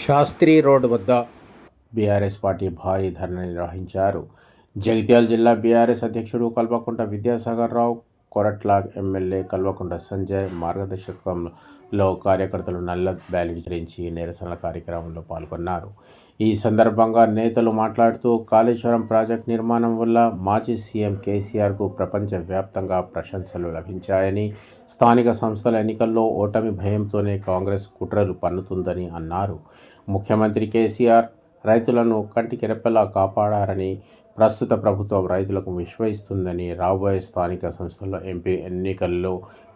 Sastry road వద్ద BRS party భారీ ధర్నా నిర్వహించారు. జగిత్యాల జిల్లా బీఆర్ఎస్ అధ్యక్షుడు కల్వకుంట్ల విద్యాసాగర్ రావు, కొరట్ల ఎమ్మెల్యే కల్వకుంట్ల సంజయ్ మార్గదర్శకంలో కార్యకర్తలు నల్ల బ్యాలెట్ ధరించి నిరసన కార్యక్రమంలో పాల్గొన్నారు. ఈ సందర్భంగా నేతలు మాట్లాడుతూ కాళేశ్వరం ప్రాజెక్టు నిర్మాణం వల్ల మాజీ సీఎం కేసీఆర్కు ప్రపంచవ్యాప్తంగా ప్రశంసలు లభించాయని, స్థానిక సంస్థల ఎన్నికల్లో ఓటమి భయంతోనే కాంగ్రెస్ కుట్రలు పన్నుతుందని అన్నారు. ముఖ్యమంత్రి కేసీఆర్ రైతులను కంటికి రెప్పలా కాపాడారని, ప్రస్తుత ప్రభుత్వం రైతులకు విశ్వసిస్తుందని, రాబోయే స్థానిక సంస్థల ఎంపీ ఎన్నికల్లో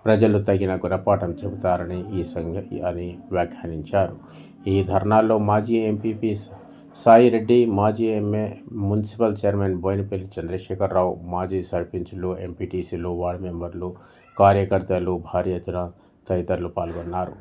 ప్రజలు తగిన గుణపాఠం చెబుతారని అని వ్యాఖ్యానించారు. ఈ ధర్నాల్లో మాజీ ఎంపీపీ సాయిరెడ్డి, మాజీ మున్సిపల్ చైర్మన్ బోయినపల్లి చంద్రశేఖరరావు, మాజీ సర్పంచులు, ఎంపీటీసీలు, వార్డు మెంబర్లు, కార్యకర్తలు భారీ ఎత్తున తదితరులు పాల్గొన్నారు.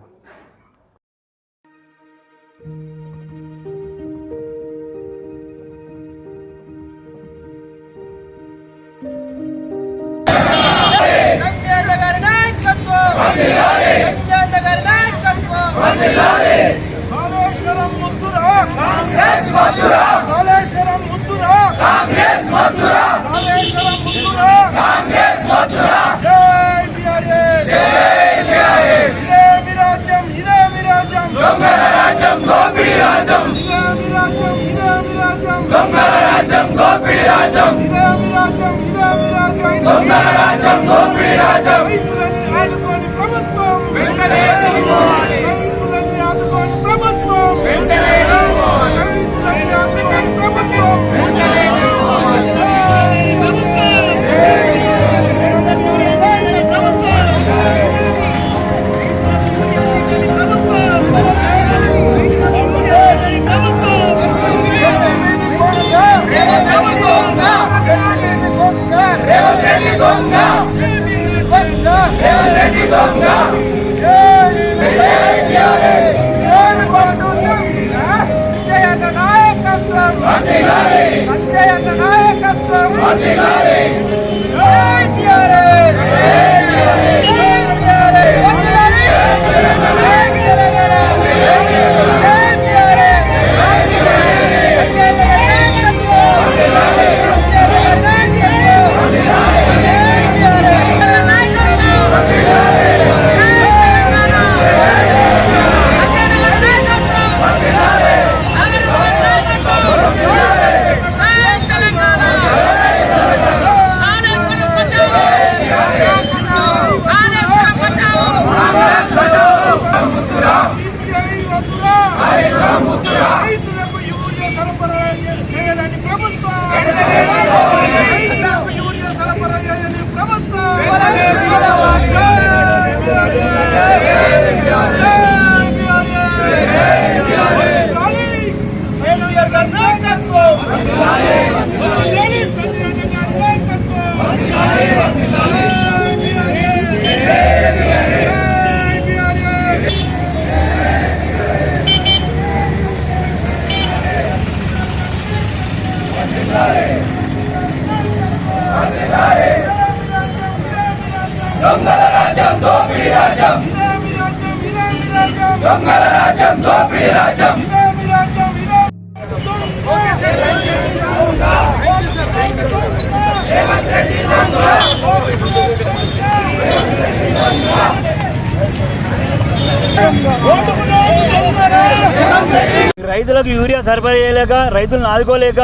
రైతులకు యూరియా సరఫరా చేయలేక, రైతులను ఆదుకోలేక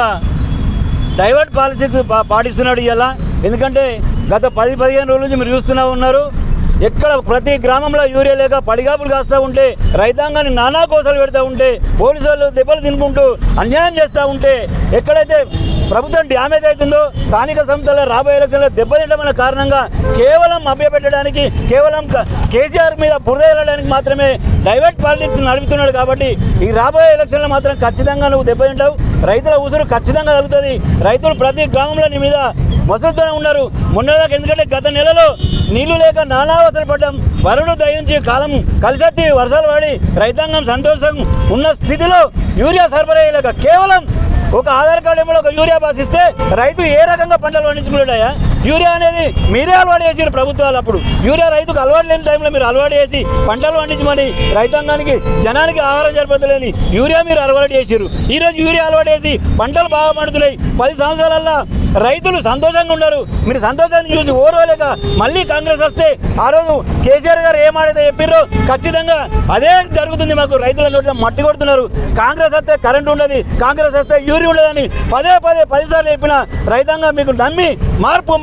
డైవర్ట్ పాలిటిక్స్ పాటిస్తున్నాడు ఇలా. ఎందుకంటే గత 10-15 రోజుల నుంచి మీరు చూస్తూనే ఉన్నారు, ఎక్కడ ప్రతి గ్రామంలో యూరియా లేక పడిగాపులు కాస్తూ ఉంటే, రైతాంగాన్ని నానా కోసాలు పెడతా ఉంటే, పోలీసు వాళ్ళు దెబ్బలు తినుకుంటూ అన్యాయం చేస్తూ ఉంటే, ఎక్కడైతే ప్రభుత్వం డ్యామేజ్ అవుతుందో స్థానిక సంస్థల రాబోయే ఎలక్షన్లో దెబ్బతింటమైన కారణంగా కేవలం అభ్యపెట్టడానికి, కేవలం కేసీఆర్ మీద బురద వెళ్ళడానికి మాత్రమే డైవర్ట్ పాలిటిక్స్ నడుపుతున్నాడు. కాబట్టి ఈ రాబోయే ఎలక్షన్లో మాత్రం ఖచ్చితంగా నువ్వు దెబ్బతింటావు. రైతుల ఉసురు ఖచ్చితంగా కలుగుతుంది. రైతులు ప్రతి గ్రామంలో నీ మీద మసలుతూనే ఉన్నారు. మొన్నదాకా ఎందుకంటే గత నెలలో నీళ్లు లేక నానా అవసరం పడ్డాం. వరుడు దయించి కాలం కలిసొచ్చి వర్షాలు పడి రైతాంగం సంతోషం ఉన్న స్థితిలో యూరియా సరఫరా చేయలేక కేవలం ఒక ఆధార్ కార్డు ఏమో ఒక యూరియా పాస్ ఇస్తే రైతు ఏ రకంగా పంటలు పండించుకున్నాడయా? యూరియా అనేది మీరే అలవాటు చేసారు ప్రభుత్వాలు. అప్పుడు యూరియా రైతుకు అలవాటు లేని టైంలో మీరు అలవాటు చేసి పంటలు పండించమని రైతాంగానికి జనానికి ఆహారం సరిపోతలేని యూరియా మీరు అలవాటు చేసారు. ఈరోజు యూరియా అలవాటు చేసి పంటలు బాగా పండుతున్నాయి. 10 సంవత్సరాలల్లో రైతులు సంతోషంగా ఉన్నారు. మీరు సంతోషాన్ని చూసి ఓర్వలేక మళ్ళీ కాంగ్రెస్ వస్తే ఆ రోజు కేసీఆర్ గారు ఏమాడైతే చెప్పారో ఖచ్చితంగా అదే జరుగుతుంది. మాకు రైతుల నోట్ల మట్టి కొడుతున్నారు. కాంగ్రెస్ వస్తే కరెంట్ ఉండదు, కాంగ్రెస్ వస్తే యూరియా ఉండదని పదే 10 సార్లు చెప్పిన రైతాంగం మీకు నమ్మి మార్పు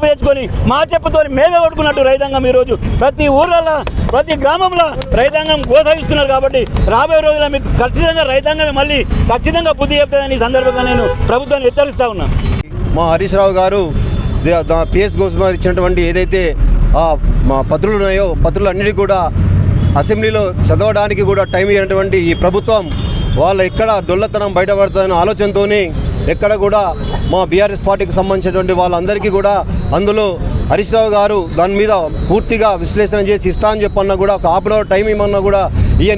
తెచ్చుకొని మా చెప్పుతో మేమే కొట్టుకున్నట్టు రైతాంగం ఈరోజు ప్రతి ఊర్లలో ప్రతి గ్రామంలో రైతాంగం గోసాగిస్తున్నారు. కాబట్టి రాబోయే రోజుల్లో మీకు ఖచ్చితంగా రైతాంగం మళ్ళీ ఖచ్చితంగా బుద్ధి చెప్తుందని ఈ సందర్భంగా నేను ప్రభుత్వాన్ని హెచ్చరిస్తా ఉన్నాను. మా హరీష్ రావు గారు పిఎస్ గోస్వామి ఇచ్చినటువంటి ఏదైతే మా పత్రులు ఉన్నాయో పత్రులు అన్నిటికీ కూడా అసెంబ్లీలో చదవడానికి కూడా టైం ఇచ్చినటువంటి ఈ ప్రభుత్వం వాళ్ళ ఎక్కడ డొల్లతనం బయటపడుతుందనే ఆలోచనతోనే ఎక్కడ కూడా మా బీఆర్ఎస్ పార్టీకి సంబంధించినటువంటి వాళ్ళందరికీ కూడా అందులో హరీష్ రావు గారు దాని మీద పూర్తిగా విశ్లేషణ చేసి ఇస్తా అని చెప్పన్నా కూడా ఒక హాఫ్ అన్ అవర్ టైం ఇమ్మన్నా కూడా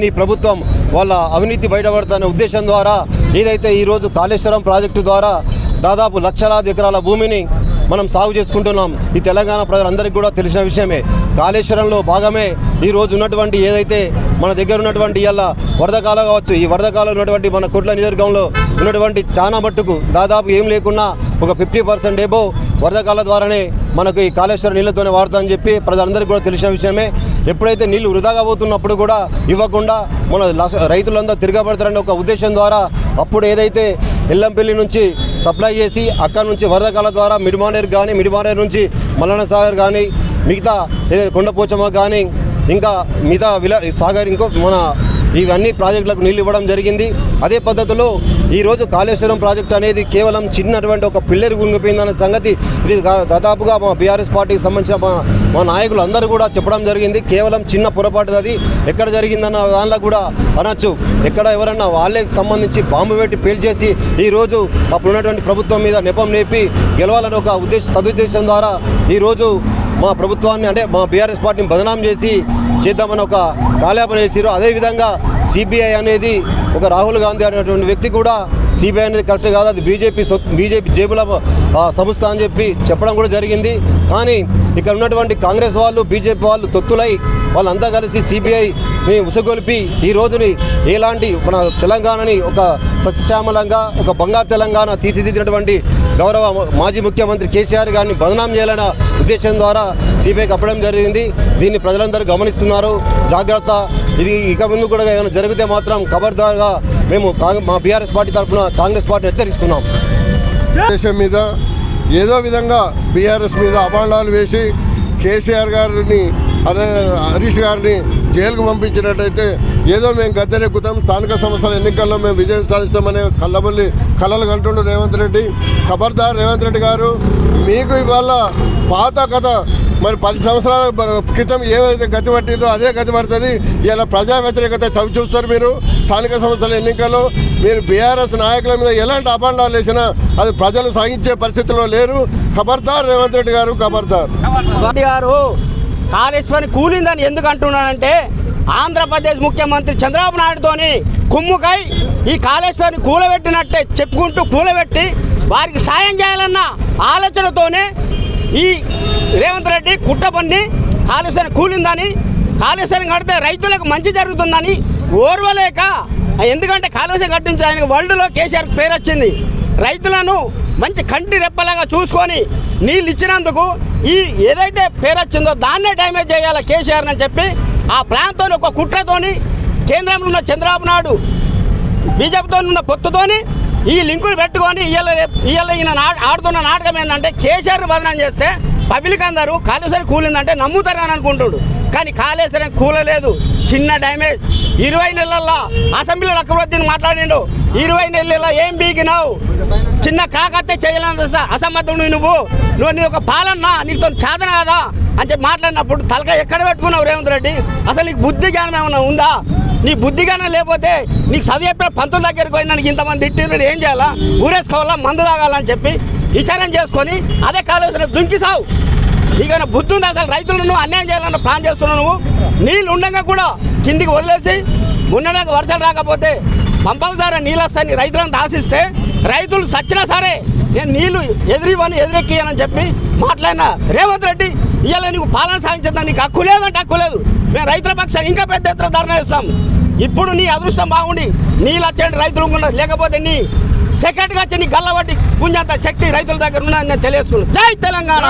ఈ ప్రభుత్వం వాళ్ళ అవినీతి బయటపడుతున్న ఉద్దేశం ద్వారా ఏదైతే ఈరోజు కాళేశ్వరం ప్రాజెక్టు ద్వారా దాదాపు లక్షలాది ఎకరాల భూమిని మనం సాగు చేసుకుంటున్నాం. ఈ తెలంగాణ ప్రజలందరికీ కూడా తెలిసిన విషయమే. కాళేశ్వరంలో భాగమే ఈరోజు ఉన్నటువంటి ఏదైతే మన దగ్గర ఉన్నటువంటి ఇవాళ వరదకాలం కావచ్చు, ఈ వరదకాలం ఉన్నటువంటి మన కొట్ల నియోజకవర్గంలో ఉన్నటువంటి చాలా మట్టుకు దాదాపు ఏం లేకున్నా ఒక 50% ఏబో వరదకాల ద్వారానే మనకు ఈ కాళేశ్వరం నీళ్ళతోనే వాడతామని చెప్పి ప్రజలందరికీ కూడా తెలిసిన విషయమే. ఎప్పుడైతే నీళ్లు వృధాగా పోతున్నప్పుడు కూడా ఇవ్వకుండా మన రైతులందరూ తిరగబడతారనే ఒక ఉద్దేశం ద్వారా అప్పుడు ఏదైతే ఎల్లంపల్లి నుంచి సప్లై చేసి అక్కడ నుంచి వరదకాల ద్వారా మిడిమానేరు కానీ మిడిమానేరు నుంచి మల్లన్న సాగర్ కానీ మిగతా ఏదైతే కొండపోచమ్మ కానీ ఇంకా మిగతా సాగర్ ఇంకో మన ఇవన్నీ ప్రాజెక్టులకు నీళ్ళు ఇవ్వడం జరిగింది. అదే పద్ధతిలో ఈరోజు కాళేశ్వరం ప్రాజెక్టు అనేది కేవలం చిన్నటువంటి ఒక పిల్లరి గుంగిపోయిందనే సంగతి ఇది దాదాపుగా మా బీఆర్ఎస్ పార్టీకి సంబంధించిన మా నాయకులు అందరూ కూడా చెప్పడం జరిగింది. కేవలం చిన్న పొరపాటు అది ఎక్కడ జరిగిందన్న దానిలో కూడా అనొచ్చు. ఎక్కడ ఎవరన్నా వాళ్ళకి సంబంధించి బాంబు పెట్టి పేల్చేసి ఈరోజు అప్పుడు ఉన్నటువంటి ప్రభుత్వం మీద నెపం నేపి గెలవాలని ఒక సదుద్దేశం ద్వారా ఈరోజు మా ప్రభుత్వాన్ని అంటే మా బీఆర్ఎస్ పార్టీని బదనాం చేద్దామని ఒక కాలేపన చేసారు. అదేవిధంగా సిబిఐ అనేది ఒక రాహుల్ గాంధీ అనేటువంటి వ్యక్తి కూడా సిబిఐ అనేది కరెక్ట్ కాదు, అది బీజేపీ జేబుల సంస్థ అని చెప్పడం కూడా జరిగింది. కానీ ఇక్కడ ఉన్నటువంటి కాంగ్రెస్ వాళ్ళు బీజేపీ వాళ్ళు తొత్తులై వాళ్ళంతా కలిసి సిబిఐని ఉసగొలిపి ఈ రోజుని ఎలాంటి మన తెలంగాణని ఒక సస్యశ్యామలంగా ఒక బంగారు తెలంగాణ తీర్చిదిద్దినటువంటి గౌరవ మాజీ ముఖ్యమంత్రి కేసీఆర్ గారిని బదనాం చేయాలన్న ఉద్దేశం ద్వారా సిబిఐకి అప్పడం జరిగింది. దీన్ని ప్రజలందరూ గమనిస్తున్నారు. జాగ్రత్త, ఇది ఇక ముందు కూడా ఏమైనా జరిగితే మాత్రం ఖబర్దార్గా మేము మా బీఆర్ఎస్ పార్టీ తరఫున కాంగ్రెస్ పార్టీ హెచ్చరిస్తున్నాం. దేశం మీద ఏదో విధంగా బీఆర్ఎస్ మీద అభాండాలు వేసి కేసీఆర్ గారిని అదే హరీష్ గారిని జైలుకు పంపించినట్టయితే ఏదో మేము గద్దెనెక్కుతాం, స్థానిక సంస్థల ఎన్నికల్లో మేము విజయం సాధిస్తామనే కలలు కంటుండు రేవంత్ రెడ్డి. ఖబర్దార్ రేవంత్ రెడ్డి గారు, మీకు ఇవాళ పాత కథ మరి 10 సంవత్సరాల క్రితం ఏదైతే గతి పట్టిందో అదే గతి పడుతుంది. ఇలా ప్రజా వ్యతిరేకత చవి చూస్తారు. మీరు స్థానిక సంస్థల ఎన్నికల్లో మీరు బీఆర్ఎస్ నాయకుల మీద ఎలాంటి అభాండాలు వేసినా అది ప్రజలు సాగించే పరిస్థితిలో లేరు. ఖబర్దార్ రేవంత్ రెడ్డి గారు, ఖబర్దార్. గారు కాళేశ్వరం కూలిందని ఎందుకు అంటున్నానంటే ఆంధ్రప్రదేశ్ ముఖ్యమంత్రి చంద్రబాబు నాయుడుతోని కుమ్ముకై ఈ కాళేశ్వరాన్ని కూలబెట్టినట్టే చెప్పుకుంటూ కూలబెట్టి వారికి సాయం చేయాలన్న ఆలోచనతోనే ఈ రేవంత్ రెడ్డి కుట్రపన్ని కాళేశ్వరం కూలిందని, కాళేశ్వరం కడితే రైతులకు మంచి జరుగుతుందని ఓర్వలేక, ఎందుకంటే కాళేశ్వరం కట్టించి ఆయనకు వరల్డ్లో కేసీఆర్ పేరు వచ్చింది. రైతులను మంచి కంటి రెప్పలాగా చూసుకొని నీళ్ళు ఇచ్చినందుకు ఈ ఏదైతే పేరు వచ్చిందో దాన్నే డ్యామేజ్ చేయాలి కేసీఆర్ అని చెప్పి ఆ ప్లాన్తో ఒక కుట్రతోని కేంద్రంలో ఉన్న చంద్రబాబు నాయుడు బీజేపీతో ఉన్న పొత్తుతోని ఈ లింకులు పెట్టుకొని ఇవాళ ఈయన ఆడుతున్న నాటకం ఏంటంటే కేసీఆర్ బదనాం చేస్తే పబ్లిక్ అందరూ కాళేశ్వరం కూలిందంటే నమ్ముతారని అనుకుంటున్నాడు. కానీ కాళేశ్వరం కూలలేదు, చిన్న డ్యామేజ్. 20 నెలల్లో అసెంబ్లీలో అక్బరుద్దీన్ మాట్లాడిండు. 20 నెలల్లో ఏం బీగినావు, చిన్న కాకత్తే చేయాలని అసమర్థుడు నువ్వు నీ ఒక పాలన నీకు చాదన కదా అని చెప్పి మాట్లాడినప్పుడు తలక ఎక్కడ పెట్టుకున్నావు రేవంత్ రెడ్డి? అసలు నీకు బుద్ధి జ్ఞానం ఏమన్నా ఉందా? నీ బుద్ధి జ్ఞానం లేకపోతే నీకు చదివి చెప్పిన పంతుల దగ్గరికి పోయి నాకు ఇంతమంది తిట్టిన ఏం చేయాలా, ఊరేసుకోవాలా, మందు తాగాలని చెప్పి విచారణ చేసుకొని అదే కాలేజీలో దుంకిసావు. నీకైనా బుద్ధి ఉంది? అసలు రైతులను నువ్వు అన్యాయం చేయాలన్న ప్లాన్ చేస్తున్నావు. నువ్వు నీళ్ళు ఉండగా కూడా కిందికి వదిలేసి ఉన్నదాకా వర్షాలు రాకపోతే పంపల ద్వారా నీళ్ళు వస్తాయని రైతులను ఆశిస్తే రైతులు సచ్చినా సరే నేను నీళ్లు ఎదురెక్కియాలని చెప్పి మాట్లాడిన రేవంత్ రెడ్డి ఇవాళ నీకు పాలన సాగించద్దా, నీకు హక్కు లేదంటే హక్కు లేదు, మేము రైతుల పక్షాన్ని ఇంకా పెద్ద ఎత్తున ధర్నా ఇస్తాం. ఇప్పుడు నీ అదృష్టం బాగుండి నీళ్ళు వచ్చేటి రైతులు ఉన్నారు, లేకపోతే నీ సెకండ్గా వచ్చి నీ గల్లబట్టి పుంజంత శక్తి రైతుల దగ్గర ఉన్నదని నేను తెలియజేసుకున్నాను. జై తెలంగాణ.